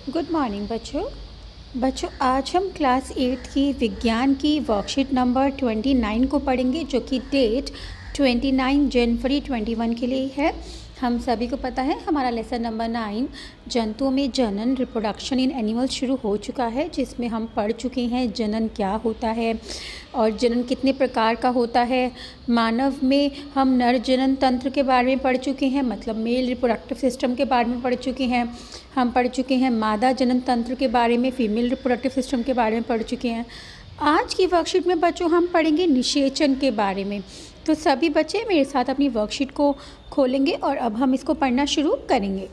Good morning बच्चों। आज हम क्लास 8 की विज्ञान की वर्कशीट नंबर 29 को पढ़ेंगे, जो कि डेट 29 जनवरी 21 के लिए है। हम सभी को पता है हमारा लेसन नंबर 9 जंतुओं में जनन रिप्रोडक्शन इन एनिमल्स शुरू हो चुका है, जिसमें हम पढ़ चुके हैं जनन क्या होता है और जनन कितने प्रकार का होता है। मानव में हम नर जनन तंत्र के बारे में पढ़ चुके हैं, मतलब मेल रिप्रोडक्टिव सिस्टम के बारे में पढ़ चुके हैं। हम पढ़ चुके हैं मादा जनन तंत्र के बारे में, फीमेल रिप्रोडक्टिव सिस्टम के बारे में पढ़ चुके हैं। आज की वर्कशीट में बच्चों हम पढ़ेंगे निषेचन के बारे में। तो सभी बच्चे मेरे साथ अपनी वर्कशीट को खोलेंगे और अब हम इसको पढ़ना शुरू करेंगे।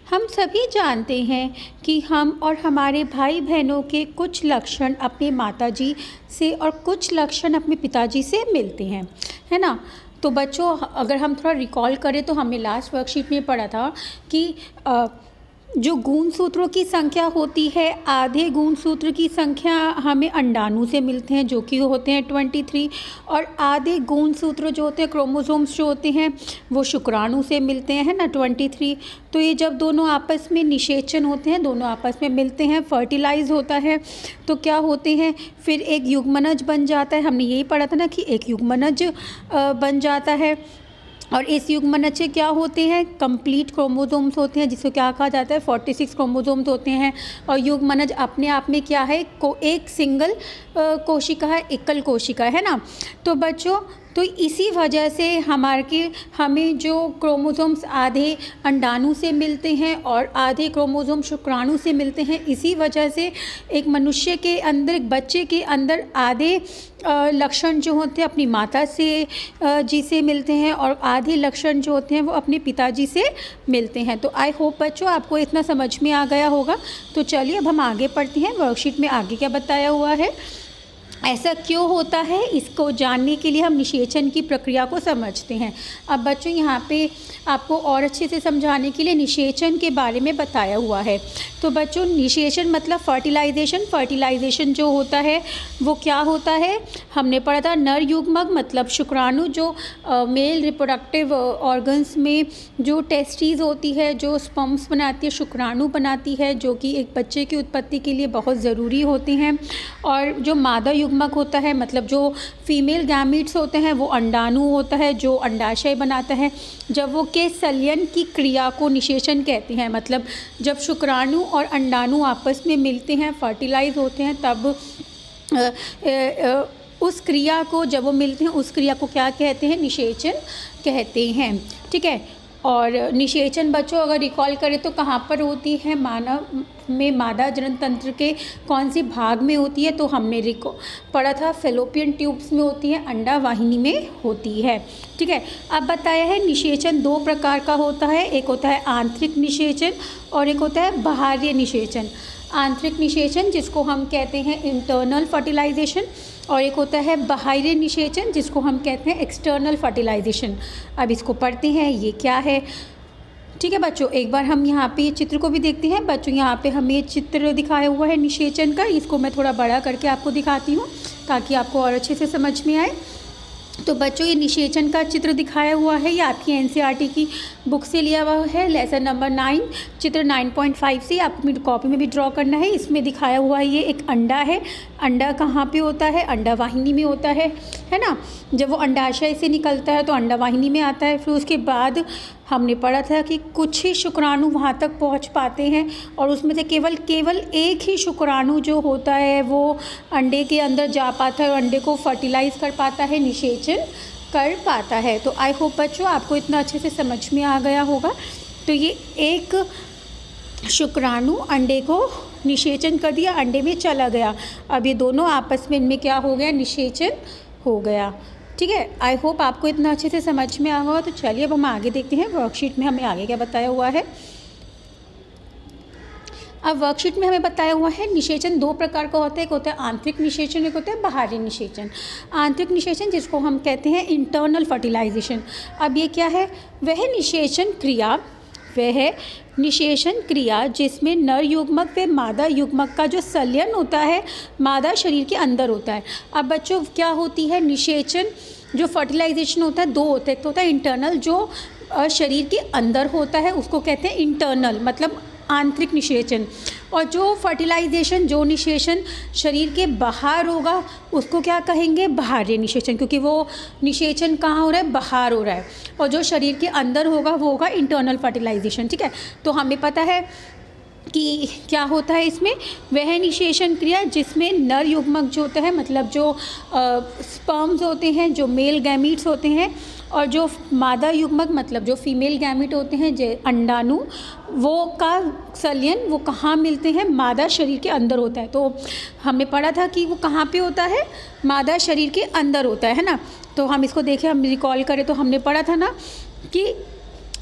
हम सभी जानते हैं कि हम और हमारे भाई बहनों के कुछ लक्षण अपने माताजी से और कुछ लक्षण अपने पिताजी से मिलते हैं, है ना। तो बच्चों, अगर हम थोड़ा रिकॉल करें तो हमने लास्ट वर्कशीट में पढ़ा था कि जो गुणसूत्रों की संख्या होती है, आधे गुणसूत्र की संख्या हमें अंडाणु से मिलते हैं, जो कि होते हैं 23, और आधे गुणसूत्र जो होते हैं, क्रोमोसोम्स जो होते हैं, वो शुक्राणु से मिलते हैं, है ना, 23। तो ये जब दोनों आपस में निषेचन होते हैं, दोनों आपस में मिलते हैं, फर्टिलाइज होता है, तो क्या होते हैं, फिर एक युग्मनज बन जाता है। हमने यही पढ़ा था ना कि एक युग्मनज बन जाता है, और इस युग्मनज से क्या होते हैं, कंप्लीट क्रोमोसोम्स होते हैं, जिसको क्या कहा जाता है, 46 क्रोमोसोम्स होते हैं। और युग्मनज अपने आप में क्या है, एक सिंगल कोशिका है, एकल कोशिका है ना। तो बच्चों, तो इसी वजह से हमें जो क्रोमोसोम्स आधे अंडाणु से मिलते हैं और आधे क्रोमोसोम शुक्राणु से मिलते हैं। इसी वजह से एक मनुष्य के अंदर, एक बच्चे के अंदर आधे लक्षण जो होते हैं अपनी माता से जी से मिलते हैं, और आधे लक्षण जो होते हैं वो अपने पिताजी से मिलते हैं। तो आई होप बच्चों आपको इतना समझ में आ गया होगा। तो चलिए अब हम आगे पढ़ते हैं। वर्कशीट में आगे क्या बताया हुआ है, ऐसा क्यों होता है, इसको जानने के लिए हम निषेचन की प्रक्रिया को समझते हैं। अब बच्चों, यहाँ पे आपको और अच्छे से समझाने के लिए निषेचन के बारे में बताया हुआ है। तो बच्चों, निषेचन मतलब फर्टिलाइजेशन जो होता है वो क्या होता है, हमने पढ़ा था नर युग्मक मतलब शुक्राणु, जो मेल रिप्रोडक्टिव ऑर्गन्स में जो टेस्टीज होती है, जो स्पर्म्स बनाती है, शुक्राणु बनाती है, जो कि एक बच्चे की उत्पत्ति के लिए बहुत ज़रूरी होते हैं। और जो मादा युग्मक होता है, मतलब जो फीमेल गैमीट्स होते हैं, वो अंडाणु होता है जो अंडाशय बनाता है। जब वो के संलयन की क्रिया को निषेचन कहते हैं, मतलब जब शुक्राणु और अंडाणु आपस में मिलते हैं, फर्टिलाइज होते हैं, तब उस क्रिया को, जब वो मिलते हैं, उस क्रिया को क्या कहते हैं, निषेचन कहते हैं। ठीक है। और निषेचन बच्चों अगर रिकॉल करें तो कहाँ पर होती है, मानव में मादा जनन तंत्र के कौन सी भाग में होती है, तो हमने पढ़ा था फेलोपियन ट्यूब्स में होती है, अंडा वाहिनी में होती है। ठीक है। अब बताया है निषेचन दो प्रकार का होता है, एक होता है आंतरिक निषेचन और एक होता है बाह्य निषेचन। आंतरिक निषेचन जिसको हम कहते हैं इंटरनल फर्टिलाइजेशन, और एक होता है बाह्य निषेचन जिसको हम कहते हैं एक्सटर्नल फर्टिलाइजेशन। अब इसको पढ़ते हैं, ये क्या है। ठीक है बच्चों, एक बार हम यहाँ पे ये चित्र को भी देखते हैं। बच्चों, यहाँ पे हमें चित्र दिखाया हुआ है निषेचन का, इसको मैं थोड़ा बड़ा करके आपको दिखाती हूँ ताकि आपको और अच्छे से समझ में आए। तो बच्चों, ये निषेचन का चित्र दिखाया हुआ है, ये आपकी एनसीईआरटी की बुक से लिया हुआ है, लेसन नंबर 9 चित्र 9.5 से आपको मेरी कॉपी में भी ड्रॉ करना है। इसमें दिखाया हुआ है, ये एक अंडा है। अंडा कहाँ पे होता है, अंडा वाहिनी में होता है ना। जब वो अंडाशय से निकलता है तो अंडा वाहिनी में आता है। फिर उसके बाद हमने पढ़ा था कि कुछ ही शुक्राणु वहाँ तक पहुँच पाते हैं, और उसमें से केवल एक ही शुक्राणु जो होता है वो अंडे के अंदर जा पाता है और अंडे को फर्टिलाइज कर पाता है, निषेचन कर पाता है। तो आई होप बच्चों आपको इतना अच्छे से समझ में आ गया होगा। तो ये एक शुक्राणु अंडे को निषेचन कर दिया, अंडे में चला गया। अब ये दोनों आपस में इनमें क्या हो गया, निषेचन हो गया। ठीक है। आई होप आपको इतना अच्छे से समझ में आ होगा। तो चलिए अब हम आगे देखते हैं वर्कशीट में हमें आगे क्या बताया हुआ है। अब वर्कशीट में हमें बताया हुआ है निषेचन दो प्रकार का होता है, एक होता है आंतरिक निषेचन, एक होता है बाहरी निषेचन। आंतरिक निषेचन जिसको हम कहते हैं इंटरनल फर्टिलाइजेशन। अब ये क्या है, वह निषेचन क्रिया जिसमें नर युग्मक व मादा युग्मक का जो संलयन होता है मादा शरीर के अंदर होता है। अब बच्चों, क्या होती है निषेचन, जो फर्टिलाइजेशन होता है दो होते हैं, एक तो होता है इंटरनल जो शरीर के अंदर होता है, उसको कहते हैं इंटरनल, मतलब आंतरिक निषेचन। और जो फर्टिलाइजेशन, जो निषेचन शरीर के बाहर होगा उसको क्या कहेंगे, बाहरी निषेचन, क्योंकि वो निषेचन कहाँ हो रहा है, बाहर हो रहा है। और जो शरीर के अंदर होगा वो होगा इंटरनल फर्टिलाइजेशन। ठीक है, तो हमें पता है कि क्या होता है इसमें, वह निषेचन क्रिया जिसमें नर युग्मक जो होता है, मतलब जो स्पर्म्स होते हैं, जो मेल गैमीट्स होते हैं, और जो मादा युग्मक मतलब जो फीमेल गैमीट होते हैं, जो अंडाणु, वो का संलयन वो कहाँ मिलते हैं, मादा शरीर के अंदर होता है। तो हमने पढ़ा था कि वो कहाँ पे होता है, मादा शरीर के अंदर होता है ना। तो हम इसको देखें, हम रिकॉल करें तो हमने पढ़ा था ना कि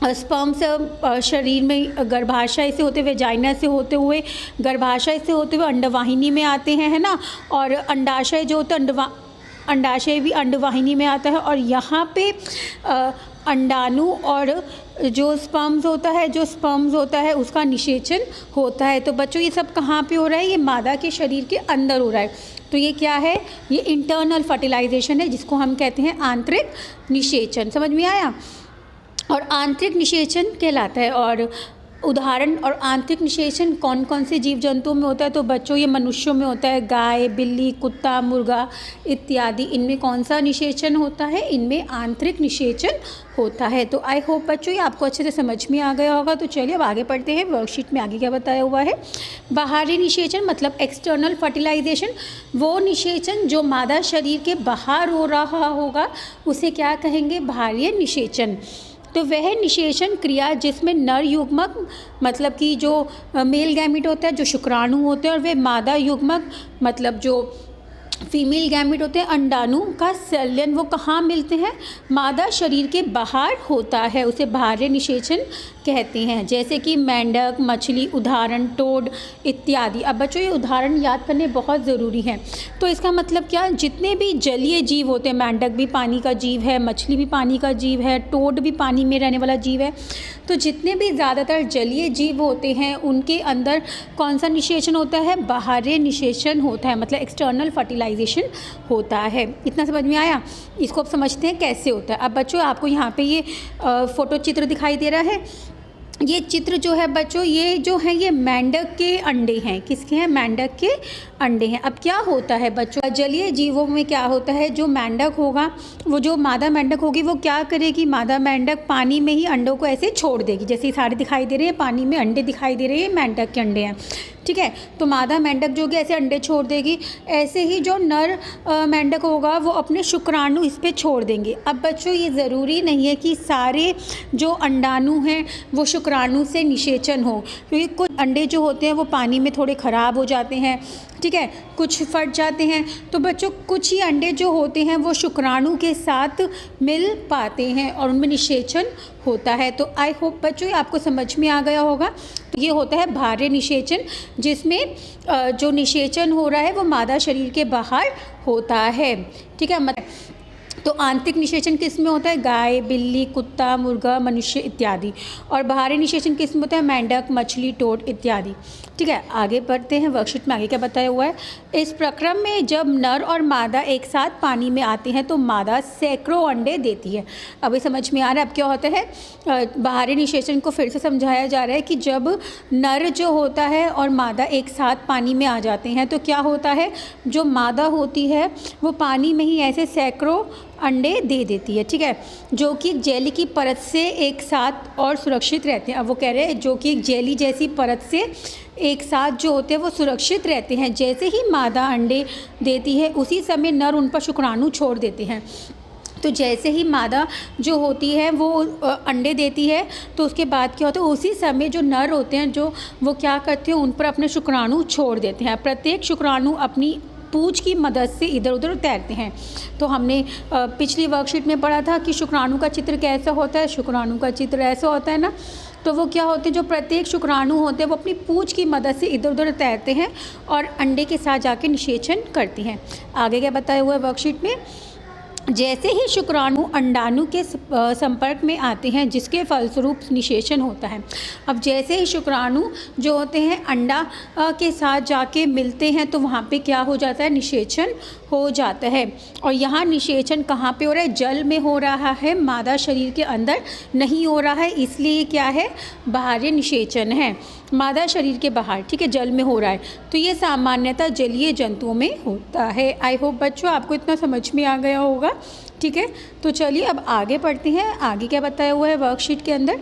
स्पर्म्स शरीर में गर्भाशय से होते हुए, वेजाइना से होते हुए, गर्भाशय से होते हुए अंडवाहिनी में आते हैं, है ना। और अंडाशय जो होता है, अंडाशय भी अंडवाहिनी में आता है। और यहाँ पे अंडाणु और जो स्पर्म्स होता है उसका निषेचन होता है। तो बच्चों ये सब कहाँ पे हो रहा है, ये मादा के शरीर के अंदर हो रहा है। तो ये क्या है, ये इंटरनल फर्टिलाइजेशन है, जिसको हम कहते हैं आंतरिक निषेचन। समझ में आया। और आंतरिक निषेचन कहलाता है। और उदाहरण और आंतरिक निषेचन कौन कौन से जीव जंतुओं में होता है, तो बच्चों ये मनुष्यों में होता है, गाय, बिल्ली, कुत्ता, मुर्गा इत्यादि। इनमें कौन सा निषेचन होता है, इनमें आंतरिक निषेचन होता है। तो आई होप बच्चों ये आपको अच्छे से समझ में आ गया होगा। तो चलिए अब आगे पढ़ते हैं, वर्कशीट में आगे क्या बताया हुआ है। बाहरी निषेचन मतलब एक्सटर्नल फर्टिलाइजेशन, वो निषेचन जो मादा शरीर के बाहर हो रहा होगा उसे क्या कहेंगे, बाहरी निषेचन। तो वह निषेचन क्रिया जिसमें नर युग्मक मतलब कि जो मेल गैमीट होता है, जो शुक्राणु होते हैं, और वे मादा युग्मक मतलब जो फीमेल गैमीट होते हैं, अंडाणु का संलयन वो कहाँ मिलते हैं, मादा शरीर के बाहर होता है, उसे बाहरी निषेचन कहते हैं। जैसे कि मेंढक, मछली, उदाहरण टोड इत्यादि। अब बच्चों ये उदाहरण याद करने बहुत ज़रूरी हैं। तो इसका मतलब क्या, जितने भी जलीय जीव होते हैं, मेंढक भी पानी का जीव है, मछली भी पानी का जीव है, टोड भी पानी में रहने वाला जीव है। तो जितने भी ज़्यादातर जलीय जीव होते हैं उनके अंदर कौन सा निषेचन होता है, बाहरी निषेचन होता है, मतलब एक्सटर्नल फर्टिलाइजेशन होता है। इतना समझ में आया। इसको अब समझते हैं कैसे होता है। अब बच्चों आपको यहाँ पे ये फोटो चित्र दिखाई दे रहा है। ये चित्र जो है बच्चों, ये जो है ये मेंढक के अंडे हैं। किसके हैं, मेंढक के अंडे हैं। अब क्या होता है बच्चों, जलीय जीवों में क्या होता है, जो मेंढक होगा, वो जो मादा मेंढक होगी वो क्या करेगी, मादा मेंढक पानी में ही अंडों को ऐसे छोड़ देगी। जैसे सारे दिखाई दे रहे हैं, पानी में अंडे दिखाई दे रहे हैं, मेंढक के अंडे हैं। ठीक है, तो मादा मेंढक जो कि ऐसे अंडे छोड़ देगी, ऐसे ही जो नर मेंढक होगा वो अपने शुक्राणु इस पे छोड़ देंगे। अब बच्चों ये ज़रूरी नहीं है कि सारे जो अंडाणु हैं वो शुक्राणु से निषेचन हो, क्योंकि कुछ अंडे जो होते हैं वो पानी में थोड़े ख़राब हो जाते हैं। ठीक है, कुछ फट जाते हैं। तो बच्चों कुछ ही अंडे जो होते हैं वो शुक्राणु के साथ मिल पाते हैं और उनमें निषेचन होता है। तो आई होप बच्चों आपको समझ में आ गया होगा। तो ये होता है बाहरी निषेचन, जिसमें जो निषेचन हो रहा है वो मादा शरीर के बाहर होता है। ठीक है, तो आंतरिक निषेचन किस में होता है, गाय, बिल्ली, कुत्ता, मुर्गा, मनुष्य इत्यादि। और बाहरी निषेचन किस में होता है, मेंढक, मछली, टोड इत्यादि। ठीक है, आगे बढ़ते हैं। वर्कशीट में आगे क्या बताया हुआ है। इस प्रक्रम में जब नर और मादा एक साथ पानी में आते हैं तो मादा सैकड़ों अंडे देती है। अभी समझ में आ रहा है अब क्या होता है। बाहरी निषेचन को फिर से समझाया जा रहा है कि जब नर जो होता है और मादा एक साथ पानी में आ जाते हैं तो क्या होता है, जो मादा होती है वो पानी में ही ऐसे सैकड़ों अंडे दे देती है। ठीक है, जो कि जेली की परत से एक साथ और सुरक्षित रहते हैं। अब वो कह रहे हैं जो कि एक जेली जैसी परत से एक साथ जो होते हैं वो सुरक्षित रहते हैं। जैसे ही मादा अंडे देती है उसी समय नर उन पर शुक्राणु छोड़ देते हैं। तो जैसे ही मादा जो होती है वो अंडे देती है तो उसके बाद क्या होता है, उसी समय जो नर होते हैं जो वो क्या करते हैं, उन पर अपने शुक्राणु छोड़ देते हैं। प्रत्येक शुक्राणु अपनी पूंछ की मदद से इधर उधर तैरते हैं। तो हमने पिछली वर्कशीट में पढ़ा था कि शुक्राणु का चित्र कैसा होता है। शुक्राणु का चित्र ऐसा होता है ना। तो वो क्या होते हैं, जो प्रत्येक शुक्राणु होते हैं वो अपनी पूंछ की मदद से इधर उधर तैरते हैं और अंडे के साथ जाके निषेचन करते हैं। आगे क्या बताया हुआ है वर्कशीट में, जैसे ही शुक्राणु अंडाणु के संपर्क में आते हैं जिसके फलस्वरूप निषेचन होता है। अब जैसे ही शुक्राणु जो होते हैं अंडा के साथ जाके मिलते हैं तो वहाँ पे क्या हो जाता है, निषेचन हो जाता है। और यहाँ निषेचन कहाँ पे हो रहा है, जल में हो रहा है, मादा शरीर के अंदर नहीं हो रहा है, इसलिए क्या है, बाहरी निषेचन है। मादा शरीर के बाहर, ठीक है, जल में हो रहा है। तो ये सामान्यतः जलीय जंतुओं में होता है। आई होप बच्चों आपको इतना समझ में आ गया होगा, ठीक है। तो चलिए अब आगे पढ़ते हैं। आगे क्या बताया हुआ है वर्कशीट के अंदर।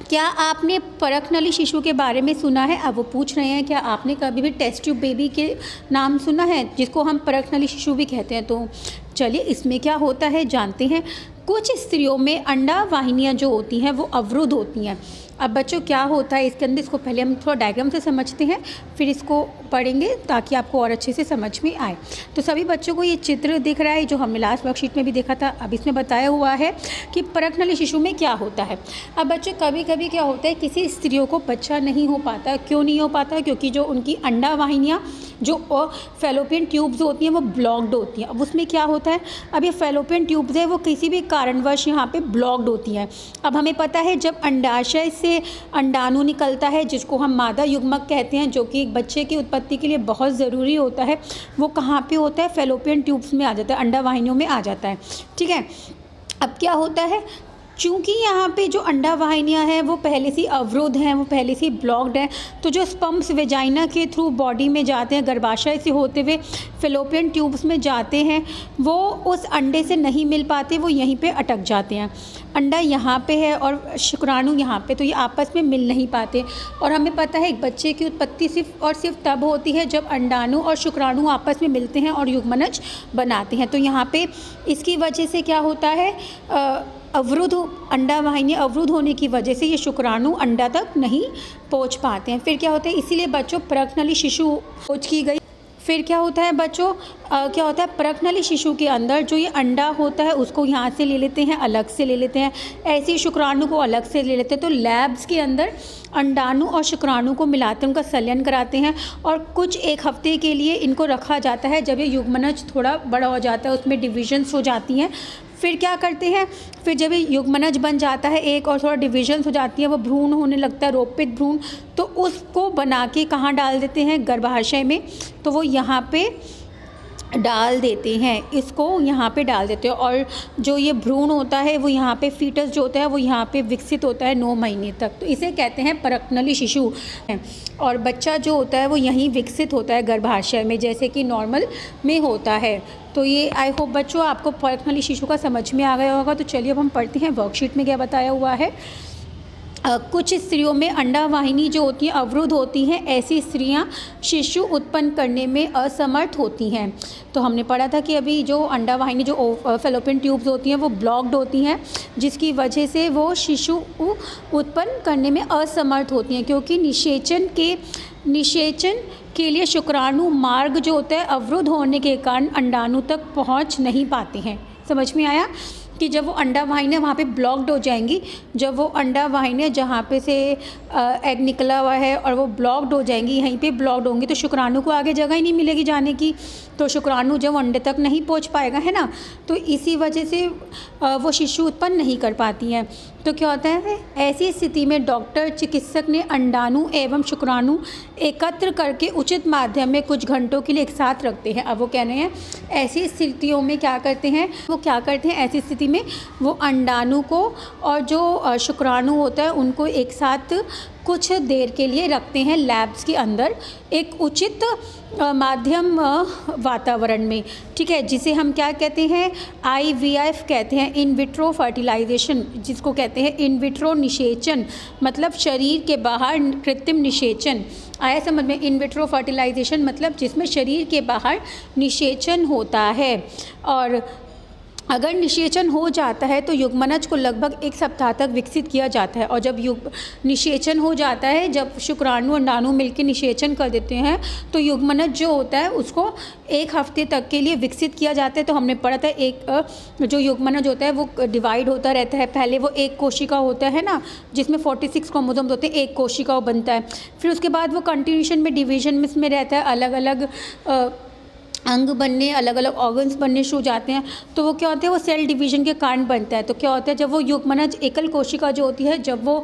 क्या आपने परख नली शिशु के बारे में सुना है? अब वो पूछ रहे हैं क्या आपने कभी भी टेस्ट ट्यूब बेबी के नाम सुना है, जिसको हम परख नली शिशु भी कहते हैं। तो चलिए इसमें क्या होता है जानते हैं। कुछ स्त्रियों में अंडा वाहिनियाँ जो होती हैं वो अवरुद्ध होती हैं। अब बच्चों क्या होता है इसके अंदर, इसको पहले हम थोड़ा डायग्राम से समझते हैं, फिर इसको पढ़ेंगे ताकि आपको और अच्छे से समझ में आए। तो सभी बच्चों को ये चित्र दिख रहा है जो हमने लास्ट वर्कशीट में भी देखा था। अब इसमें बताया हुआ है कि परख नली शिशु में क्या होता है। अब बच्चों कभी कभी क्या होता है, किसी स्त्रियों को बच्चा नहीं हो पाता। क्यों नहीं हो पाता? क्योंकि जो उनकी अंडा वाहिनियाँ जो फैलोपियन ट्यूब्स होती हैं वो ब्लॉक्ड होती हैं। अब उसमें क्या होता है, अब ये फैलोपियन ट्यूब्स है वो किसी भी कारणवश यहाँ पे ब्लॉक्ड होती हैं। अब हमें पता है जब अंडाशय से अंडाणु निकलता है, जिसको हम मादा युग्मक कहते हैं, जो कि एक बच्चे की उत्पत्ति के लिए बहुत ज़रूरी होता है, वो कहाँ पे होता है? फैलोपियन ट्यूब्स में आ जाता है, अंडा वाहिनियों में आ जाता है, ठीक है। अब क्या होता है, चूँकि यहाँ पे जो अंडा वाहिनियाँ हैं वो पहले से अवरुद्ध हैं, वो पहले से ब्लॉक्ड हैं, तो जो स्पम्स वेजाइना के थ्रू बॉडी में जाते हैं, गर्भाशय से होते हुए फैलोपियन ट्यूब्स में जाते हैं, वो उस अंडे से नहीं मिल पाते, वो यहीं पे अटक जाते हैं। अंडा यहाँ पे है और शुक्राणु यहाँ पे, तो ये आपस में मिल नहीं पाते। और हमें पता है एक बच्चे की उत्पत्ति सिर्फ और सिर्फ तब होती है जब अंडाणु और शुक्राणु आपस में मिलते हैं और युग्मनज बनाते हैं। तो यहाँ पे इसकी वजह से क्या होता है, अवरुद्ध अंडा वाहिनी अवरुद्ध होने की वजह से ये शुक्राणु अंडा तक नहीं पहुंच पाते हैं। फिर क्या होता है, इसीलिए बच्चों परख नली शिशु खोज की गई। फिर क्या होता है बच्चों, क्या होता है, परख नली शिशु के अंदर जो ये अंडा होता है उसको यहाँ से ले लेते हैं, अलग से ले लेते हैं, ऐसे ही शुक्राणु को अलग से ले लेते हैं। तो लैब्स के अंदर अंडाणु और शुक्राणु को मिलाते हैं, उनका संलयन कराते हैं और कुछ एक हफ्ते के लिए इनको रखा जाता है। जब ये युग्मनज थोड़ा बड़ा हो जाता है, उसमें डिविजन्स हो जाती हैं, फिर क्या करते हैं, फिर जब ये युग्मनज बन जाता है एक और थोड़ा डिविजन्स हो जाती है, वो भ्रूण होने लगता है, रोपित भ्रूण, तो उसको बना के कहाँ डाल देते हैं, गर्भाशय में। तो वो यहाँ पे डाल देते हैं, इसको यहाँ पे डाल देते हैं। और जो ये भ्रूण होता है वो यहाँ पे फीटस जो होता है वो यहाँ पे विकसित होता है 9 महीने तक। तो इसे कहते हैं परख नली शिशु। और बच्चा जो होता है वो यहीं विकसित होता है गर्भाशय में, जैसे कि नॉर्मल में होता है। तो ये आई होप बच्चों आपको परख नली शिशु का समझ में आ गया होगा। तो चलिए अब हम पढ़ते हैं वर्कशीट में क्या बताया हुआ है। कुछ स्त्रियों में अंडा वाहिनी जो होती हैं अवरुद्ध होती हैं। ऐसी स्त्रियां शिशु उत्पन्न करने में असमर्थ होती हैं। तो हमने पढ़ा था कि अभी जो अंडा वाहिनी जो फैलोपियन ट्यूब्स होती हैं वो ब्लॉक्ड होती हैं, जिसकी वजह से वो शिशु उत्पन्न करने में असमर्थ होती हैं, क्योंकि निषेचन के लिए शुक्राणु मार्ग जो होता है अवरुद्ध होने के कारण अंडाणु तक पहुंच नहीं पाते हैं। समझ में आया कि जब वो अंडा वाहिनियाँ वहाँ पे ब्लॉक्ड हो जाएंगी, जब वो अंडा वाहिनियाँ जहाँ पे से एग निकला हुआ है और वो ब्लॉक्ड हो जाएंगी, यहीं पे ब्लॉक्ड होंगी, तो शुक्राणु को आगे जगह ही नहीं मिलेगी जाने की, तो शुक्राणु जब अंडे तक नहीं पहुँच पाएगा, है ना। तो इसी वजह से वो शिशु उत्पन्न नहीं कर पाती हैं। तो क्या होता है, ऐसी स्थिति में डॉक्टर चिकित्सक ने अंडाणु एवं शुक्राणु एकत्र करके उचित माध्यम में कुछ घंटों के लिए एक साथ रखते हैं। अब वो कह रहे हैं ऐसी स्थितियों में क्या करते हैं, ऐसी स्थिति में वो अंडाणु को और जो शुक्राणु होता है उनको एक साथ कुछ देर के लिए रखते हैं लैब्स के अंदर एक उचित माध्यम वातावरण में, ठीक है, जिसे हम क्या कहते हैं, IVF कहते हैं, इन विट्रो फर्टिलाइजेशन, जिसको कहते हैं इन विट्रो निषेचन, मतलब शरीर के बाहर कृत्रिम निषेचन। आया समझ में, इन विट्रो फर्टिलाइजेशन मतलब जिसमें शरीर के बाहर निषेचन होता है। और अगर निषेचन हो जाता है तो युग्मनज को लगभग 1 सप्ताह तक विकसित किया जाता है। और जब निषेचन हो जाता है, जब शुक्राणु अंडाणु मिलकर निषेचन कर देते हैं, तो युग्मनज जो होता है उसको 1 हफ्ते तक के लिए विकसित किया जाता है। तो हमने पढ़ा था एक जो युग्मनज होता है वो डिवाइड होता रहता है। पहले वो एक कोशिका होता है ना, जिसमें 46 क्रोमोसोम्स होते हैं, एक कोशिका वो बनता है। फिर उसके बाद वो कंटिन्यूशन में डिवीजन में रहता है, अलग अलग अंग बनने, अलग अलग ऑर्गन्स बनने शुरू हो जाते हैं। तो वो क्या होता है, वो सेल डिवीजन के कारण बनता है। तो क्या होता है, जब वो युग्मनज एकल कोशिका जो होती है, जब वो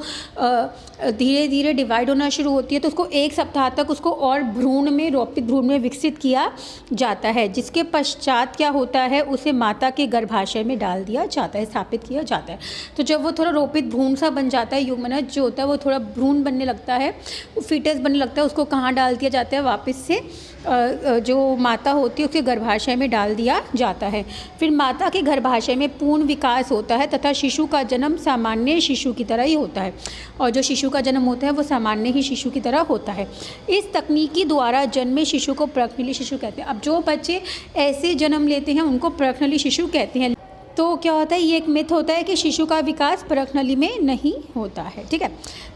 धीरे धीरे डिवाइड होना शुरू होती है तो उसको 1 सप्ताह तक उसको और भ्रूण में, रोपित भ्रूण में विकसित किया जाता है, जिसके पश्चात क्या होता है, उसे माता के गर्भाशय में डाल दिया जाता है, स्थापित किया जाता है। तो जब वो थोड़ा रोपित भ्रूण सा बन जाता है, युग्मनज जो होता है वो थोड़ा भ्रूण बनने लगता है, फीटस बनने लगता है, उसको कहाँ डाल दिया जाता है, वापस से जो माता होती है उसके गर्भाशय में डाल दिया जाता है। फिर माता के गर्भाशय में पूर्ण विकास होता है तथा शिशु का जन्म सामान्य शिशु की तरह ही होता है, और जो शिशु का जन्म होता है वो सामान्य ही शिशु की तरह होता है। इस तकनीकी द्वारा जन्मे शिशु को प्रकनली शिशु कहते हैं। अब जो बच्चे ऐसे जन्म लेते हैं उनको प्रकनली शिशु कहते हैं। तो क्या होता है, ये एक मिथ होता है कि शिशु का विकास प्रकनली में नहीं होता है। ठीक है,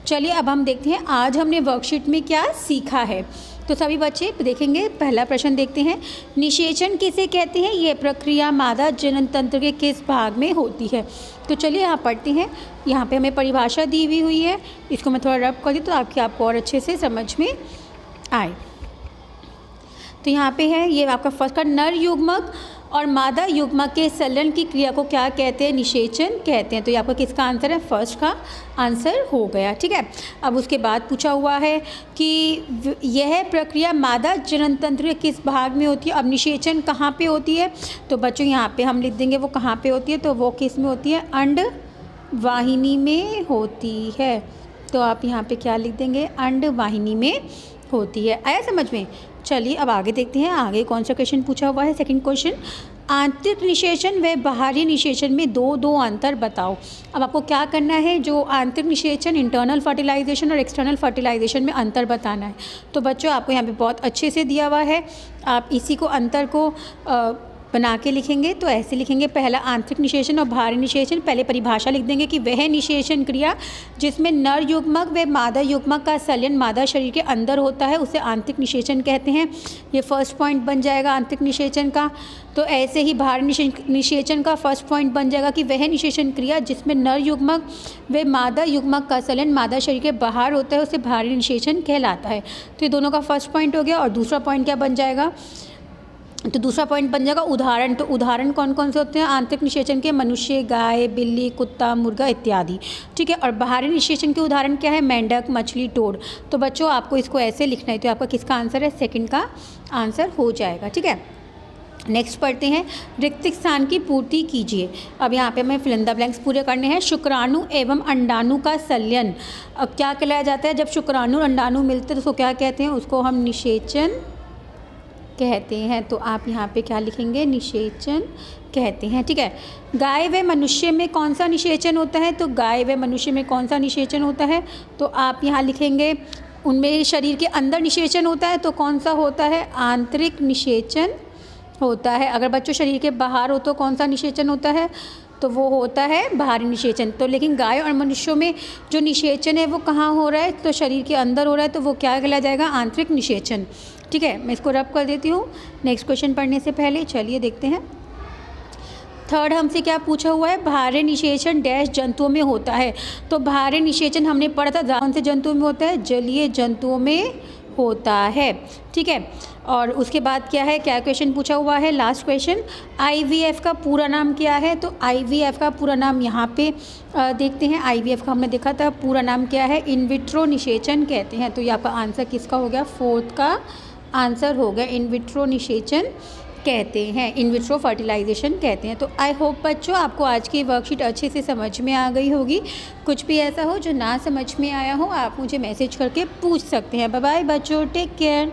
चलिए अब हम देखते हैं आज हमने वर्कशीट में क्या सीखा है। तो सभी बच्चे देखेंगे, पहला प्रश्न देखते हैं, निषेचन किसे कहते हैं? ये प्रक्रिया मादा जनन तंत्र के किस भाग में होती है? तो चलिए यहाँ पढ़ते हैं। यहाँ पे हमें परिभाषा दी हुई है, इसको मैं थोड़ा रब कर दी तो आपको और अच्छे से समझ में आए। तो यहाँ पे है ये आपका फर्स्ट का, नर युग्मक और मादा युग्मक के संलयन की क्रिया को क्या कहते हैं? निषेचन कहते हैं। तो ये आपका किसका आंसर है? फर्स्ट का आंसर हो गया। ठीक है, अब उसके बाद पूछा हुआ है कि यह प्रक्रिया मादा जनन तंत्र के किस भाग में होती है? अब निषेचन कहाँ पे होती है? तो बच्चों यहाँ पे हम लिख देंगे वो कहाँ पे होती है, तो वो किस में होती है? अंडवाहिनी में होती है। तो आप यहाँ पे क्या लिख देंगे? अंडवाहिनी में होती है। आया समझ में? चलिए अब आगे देखते हैं, आगे कौन सा क्वेश्चन पूछा हुआ है। सेकंड क्वेश्चन, आंतरिक निषेचन व बाहरी निषेचन में दो अंतर बताओ। अब आपको क्या करना है, जो आंतरिक निषेचन, इंटरनल फर्टिलाइजेशन और एक्सटर्नल फर्टिलाइजेशन में अंतर बताना है। तो बच्चों आपको यहाँ पे बहुत अच्छे से दिया हुआ है, आप इसी को अंतर को बना के लिखेंगे। तो ऐसे लिखेंगे, पहला आंतरिक निषेचन और बाहरी निषेचन। पहले परिभाषा लिख देंगे कि वह निषेचन क्रिया जिसमें नर युग्मक व मादा युग्मक का संलयन मादा शरीर के अंदर होता है उसे आंतरिक निषेचन कहते हैं। ये फर्स्ट पॉइंट बन जाएगा आंतरिक निषेचन का। तो ऐसे ही बाहरी निषेचन का फर्स्ट पॉइंट बन जाएगा कि वह निषेचन क्रिया जिसमें नर युग्मक व मादा युग्मक का संलयन मादा शरीर के बाहर होता है उसे बाहरी निषेचन कहलाता है। तो ये दोनों का फर्स्ट पॉइंट हो गया। और दूसरा पॉइंट क्या बन जाएगा? तो दूसरा पॉइंट बन जाएगा उदाहरण। तो उदाहरण कौन कौन से होते हैं आंतरिक निषेचन के? मनुष्य, गाय, बिल्ली, कुत्ता, मुर्गा इत्यादि। ठीक है, और बाहरी निषेचन के उदाहरण क्या है? मेंढक, मछली, टोड। तो बच्चों आपको इसको ऐसे लिखना है। तो आपका किसका आंसर है? सेकंड का आंसर हो जाएगा। ठीक है, नेक्स्ट पढ़ते हैं, रिक्त स्थान की पूर्ति कीजिए। अब यहाँ पे हमें फिल इन द ब्लैंक्स पूरे करने हैं। शुक्राणु एवं अंडाणु का संलयन अब क्या कहलाया जाता है? जब शुक्राणु और अंडाणु मिलते हैं तो उसको क्या कहते हैं? उसको हम निषेचन कहते हैं। तो आप यहाँ पे क्या लिखेंगे? निषेचन कहते हैं। ठीक है, गाय व मनुष्य में कौन सा निषेचन होता है? तो गाय व मनुष्य में कौन सा निषेचन होता है? तो आप यहाँ लिखेंगे उनमें शरीर के अंदर निषेचन होता है। तो कौन सा होता है? आंतरिक निषेचन होता है। अगर बच्चों शरीर के बाहर हो तो कौन सा निषेचन होता है? तो वो होता है बाहरी निषेचन। तो लेकिन गाय और मनुष्यों में जो निषेचन है वो कहाँ हो रहा है? तो शरीर के अंदर हो रहा है। तो वो क्या कहलाया जाएगा? आंतरिक निषेचन। ठीक है, मैं इसको रब कर देती हूँ नेक्स्ट क्वेश्चन पढ़ने से पहले। चलिए देखते हैं, थर्ड हमसे क्या पूछा हुआ है? बाहरी निषेचन डैश जंतुओं में होता है। तो बाहरी निषेचन हमने पढ़ा था कौन से जंतुओं में होता है? जलीय जंतुओं में होता है। ठीक है, और उसके बाद क्या है, क्या क्वेश्चन पूछा हुआ है? लास्ट क्वेश्चन, IVF का पूरा नाम क्या है? तो IVF का पूरा नाम यहाँ पे देखते हैं। IVF का हमने देखा था पूरा नाम क्या है? इन विट्रो निषेचन कहते हैं। तो ये आपका आंसर किसका हो गया? फोर्थ का आंसर हो गया, इन विट्रो निषेचन कहते हैं, इन विट्रो फर्टिलाइजेशन कहते हैं। तो आई होप बच्चों आपको आज की वर्कशीट अच्छे से समझ में आ गई होगी। कुछ भी ऐसा हो जो ना समझ में आया हो आप मुझे मैसेज करके पूछ सकते हैं। बाय बाय बच्चों, टेक केयर।